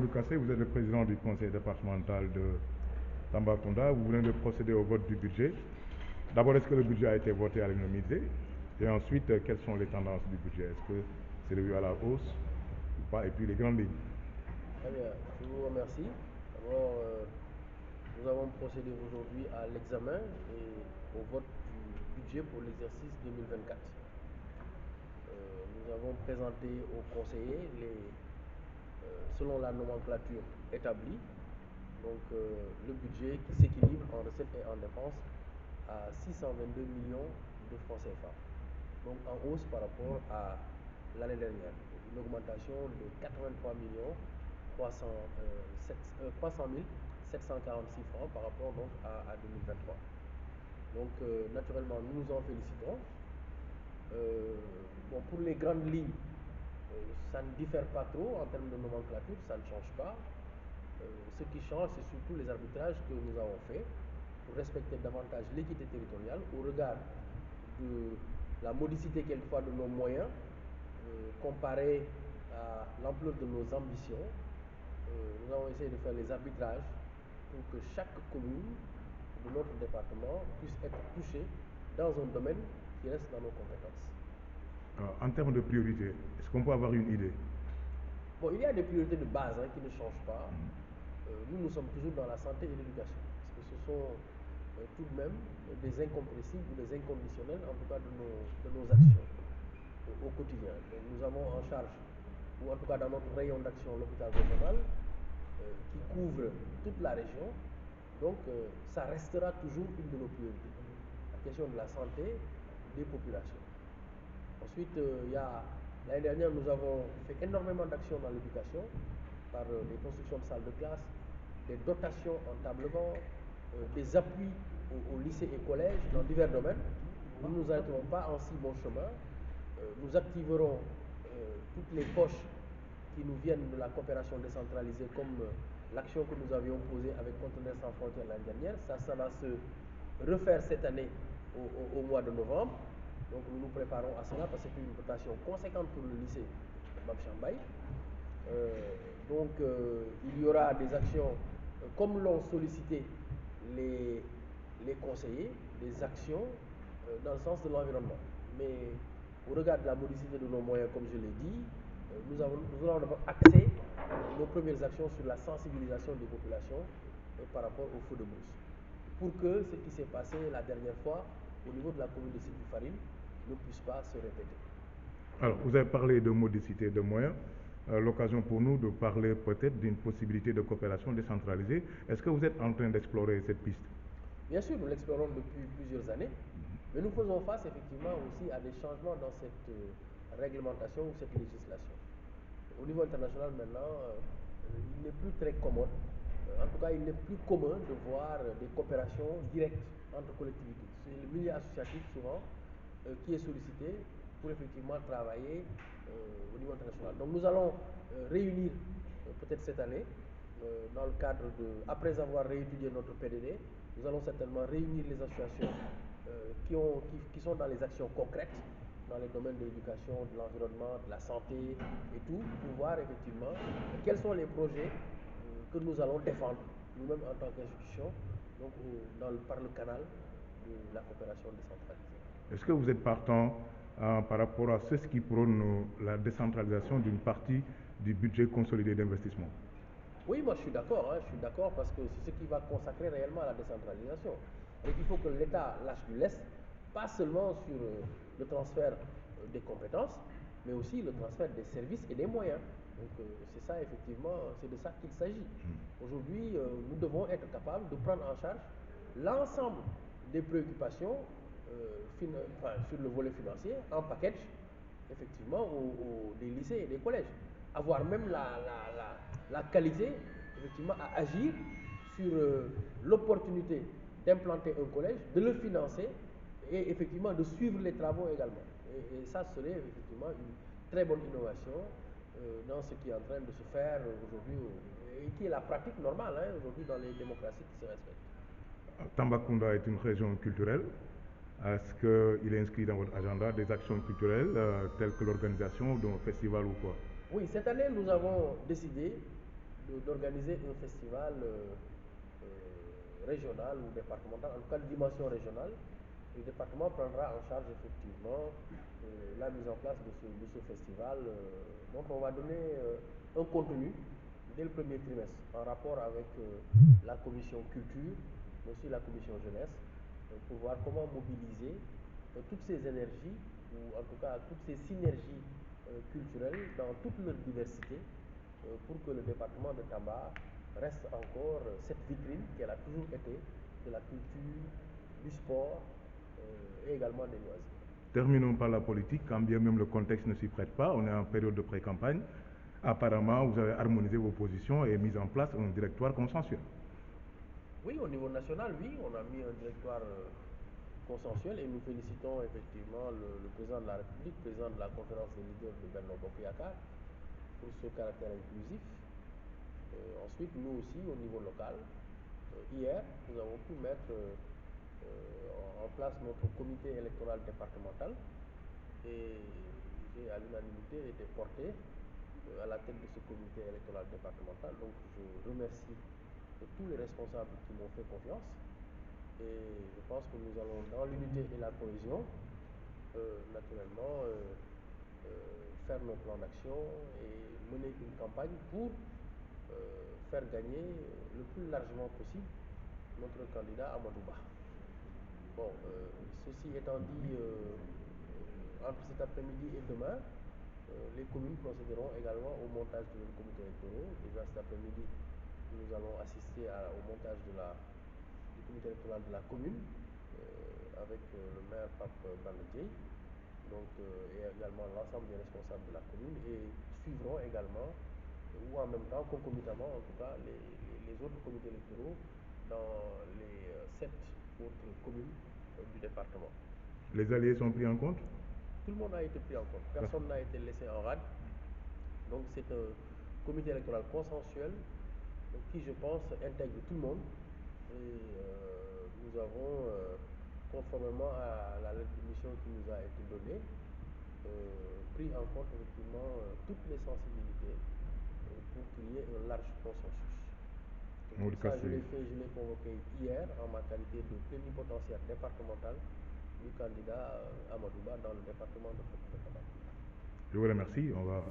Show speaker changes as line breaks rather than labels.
Amadou Kassé, vous êtes le président du conseil départemental de Tambacounda. Vous venez de procéder au vote du budget. D'abord, est-ce que le budget a été voté à l'unanimité? Et ensuite, quelles sont les tendances du budget? Est-ce que c'est revu à la hausse ou pas? Et puis les grandes lignes.
Très bien, je vous remercie. D'abord, nous avons procédé aujourd'hui à l'examen et au vote du budget pour l'exercice 2024. Nous avons présenté aux conseillers selon la nomenclature établie, donc le budget qui s'équilibre en recettes et en dépenses à 622 millions de francs CFA, donc en hausse par rapport à l'année dernière, une augmentation de 83 millions 300 746 francs par rapport donc à 2023. Donc naturellement nous nous en félicitons. Bon, pour les grandes lignes, ça ne diffère pas trop en termes de nomenclature, ça ne change pas. Ce qui change, c'est surtout les arbitrages que nous avons faits pour respecter davantage l'équité territoriale au regard de la modicité quelquefois de nos moyens comparé à l'ampleur de nos ambitions. Nous avons essayé de faire les arbitrages pour que chaque commune de notre département puisse être touchée dans un domaine qui reste dans nos compétences.
Alors, en termes de priorité, est-ce qu'on peut avoir une idée?
Bon, il y a des priorités de base qui ne changent pas. Nous sommes toujours dans la santé et l'éducation, parce que ce sont tout de même des incompressibles ou des inconditionnels, en tout cas de nos actions au quotidien. Donc, nous avons en charge, ou en tout cas dans notre rayon d'action, l'hôpital régional, qui couvre toute la région. Donc, ça restera toujours une de nos priorités, la question de la santé des populations. Ensuite, l'année dernière, nous avons fait énormément d'actions dans l'éducation, par des constructions de salles de classe, des dotations en tablement, des appuis aux lycées et collèges dans divers domaines. Nous ne nous arrêterons pas en si bon chemin. Nous activerons toutes les poches qui nous viennent de la coopération décentralisée, comme l'action que nous avions posée avec Conteneurs sans frontières l'année dernière. Ça va se refaire cette année au mois de novembre. Donc nous nous préparons à cela parce que c'est une dotation conséquente pour le lycée Mame Cheikh Mbaye. Donc il y aura des actions, comme l'ont sollicité les conseillers, des actions dans le sens de l'environnement. Mais au regard de la modicité de nos moyens, comme je l'ai dit, nous allons d'abord axer nos premières actions sur la sensibilisation des populations par rapport au feu de brousse, pour que ce qui s'est passé la dernière fois au niveau de la commune de Sékou-Farine ne puisse pas se répéter.
Alors, vous avez parlé de modicité de moyens. L'occasion pour nous de parler peut-être d'une possibilité de coopération décentralisée. Est-ce que vous êtes en train d'explorer cette piste?
Bien sûr, nous l'explorons depuis plusieurs années, mais nous faisons face effectivement aussi à des changements dans cette réglementation ou cette législation. Au niveau international maintenant, il n'est plus très commode, en tout cas il n'est plus commun de voir des coopérations directes entre collectivités. C'est le milieu associatif souvent qui est sollicité pour effectivement travailler au niveau international. Donc nous allons réunir peut-être cette année, dans le cadre après avoir réétudié notre PDD, nous allons certainement réunir les associations qui sont dans les actions concrètes, dans les domaines de l'éducation, de l'environnement, de la santé et tout, pour voir effectivement quels sont les projets que nous allons défendre nous-mêmes en tant qu'institution, donc par le canal de la coopération décentralisée.
Est-ce que vous êtes partant par rapport à ceux qui prônent la décentralisation d'une partie du budget consolidé d'investissement?
Oui, moi je suis d'accord parce que c'est ce qui va consacrer réellement la décentralisation. Et il faut que l'État lâche du lest, pas seulement sur le transfert des compétences, mais aussi le transfert des services et des moyens. Donc c'est ça effectivement, c'est de ça qu'il s'agit. Aujourd'hui, nous devons être capables de prendre en charge l'ensemble des préoccupations sur le volet financier en package, effectivement, des lycées et des collèges. Avoir même la qualité, effectivement, à agir sur l'opportunité d'implanter un collège, de le financer et effectivement de suivre les travaux également. Et ça serait effectivement une très bonne innovation dans ce qui est en train de se faire aujourd'hui et qui est la pratique normale aujourd'hui dans les démocraties qui se respectent.
Tambacounda est une région culturelle. Est-ce qu'il est inscrit dans votre agenda des actions culturelles telles que l'organisation d'un festival ou quoi?
Oui, cette année, nous avons décidé d'organiser un festival régional ou départemental, en tout cas de dimension régionale. Le département prendra en charge effectivement la mise en place de ce festival. Donc on va donner un contenu dès le premier trimestre en rapport avec la commission culture, mais aussi la commission jeunesse, pour voir comment mobiliser toutes ces énergies, ou en tout cas toutes ces synergies culturelles dans toute leur diversité, pour que le département de Tamba reste encore cette vitrine qu'elle a toujours été de la culture, du sport et également des loisirs.
Terminons par la politique, quand bien même le contexte ne s'y prête pas, on est en période de pré-campagne. Apparemment, vous avez harmonisé vos positions et mis en place un directoire consensuel.
Oui, au niveau national, oui, on a mis un directoire consensuel et nous félicitons effectivement le président de la République, président de la conférence des leaders de Benno Bokk Yakaar, pour ce caractère inclusif. Ensuite, nous aussi, au niveau local, hier, nous avons pu mettre en place notre comité électoral départemental et j'ai à l'unanimité été porté à la tête de ce comité électoral départemental. Donc je remercie tous les responsables qui m'ont fait confiance et je pense que nous allons, dans l'unité et la cohésion, naturellement faire nos plans d'action et mener une campagne pour faire gagner le plus largement possible notre candidat Amadou Ba. Bon, ceci étant dit, entre cet après-midi et demain, les communes procéderont également au montage de leurs comités électoraux. Déjà cet après-midi, nous allons assister au montage du comité électoral de la commune avec le maire Pape Balla Dièye, donc et également l'ensemble des responsables de la commune, et suivront également ou en même temps, concomitamment en tout cas, les autres comités électoraux dans les 7 autres communes du département.
Les alliés sont pris en compte?
Tout le monde a été pris en compte. Personne n'a été laissé en rade. Donc c'est un comité électoral consensuel qui, je pense, intègre tout le monde. Et nous avons, conformément à la lettre de mission qui nous a été donnée, pris en compte effectivement toutes les sensibilités pour qu'il y ait un large consensus. Donc, ça, je l'ai convoqué hier en ma qualité de plénipotentiaire départemental du candidat Amadou Ba dans le département de Tambacounda.
Je vous remercie. On va...